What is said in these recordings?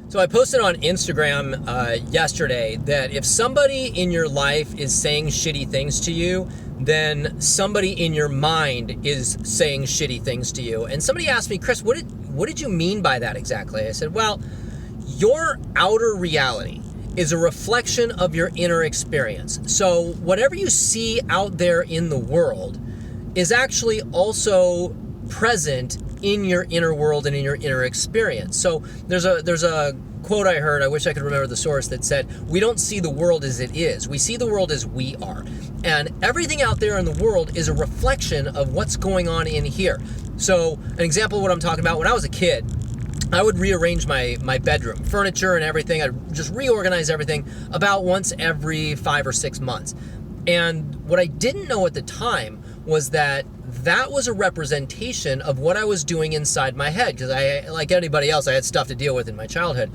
So I posted on Instagram yesterday that if somebody in your life is saying shitty things to you, then somebody in your mind is saying shitty things to you. And somebody asked me, Chris, what did you mean by that exactly? I said, well, your outer reality is a reflection of your inner experience. So whatever you see out there in the world is actually also present in your inner world and in your inner experience. So there's a quote I heard, I wish I could remember the source, that said, we don't see the world as it is. We see the world as we are. And everything out there in the world is a reflection of what's going on in here. So an example of what I'm talking about, when I was a kid, I would rearrange my bedroom, furniture and everything. I'd just reorganize everything about once every 5 or 6 months. And what I didn't know at the time was that was a representation of what I was doing inside my head, because I, like anybody else, I had stuff to deal with in my childhood.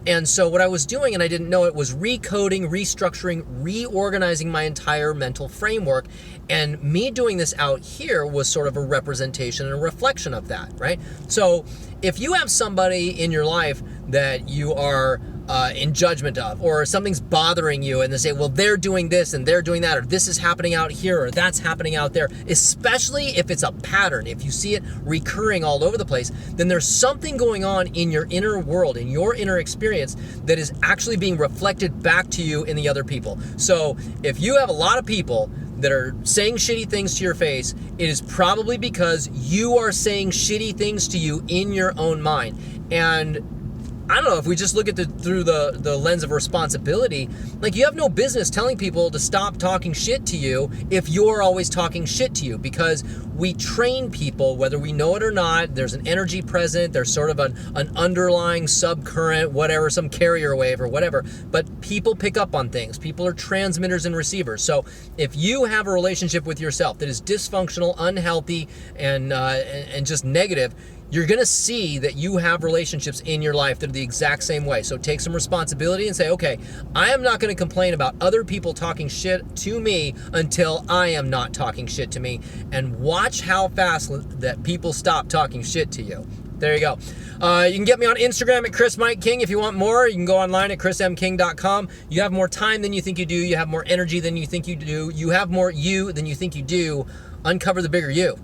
And so what I was doing, and I didn't know it, was recoding, restructuring, reorganizing my entire mental framework. And me doing this out here was sort of a representation and a reflection of that, right? So if you have somebody in your life that you are in judgment of, or something's bothering you, and they say, well, they're doing this and they're doing that, or this is happening out here, or that's happening out there, especially if it's a pattern, if you see it recurring all over the place, then there's something going on in your inner world, in your inner experience, that is actually being reflected back to you in the other people. So if you have a lot of people that are saying shitty things to your face, it is probably because you are saying shitty things to you in your own mind. And I don't know, if we just look at through the lens of responsibility, like, you have no business telling people to stop talking shit to you if you're always talking shit to you, because we train people, whether we know it or not. There's an energy present, there's sort of an underlying subcurrent, whatever, some carrier wave or whatever, but people pick up on things. People are transmitters and receivers. So if you have a relationship with yourself that is dysfunctional, unhealthy, and just negative, you're going to see that you have relationships in your life that are the exact same way. So take some responsibility and say, okay, I am not going to complain about other people talking shit to me until I am not talking shit to me. And watch how fast that people stop talking shit to you. There you go. You can get me on Instagram at Chris Mike King. If you want more, you can go online at chrismking.com. You have more time than you think you do. You have more energy than you think you do. You have more you than you think you do. Uncover the bigger you.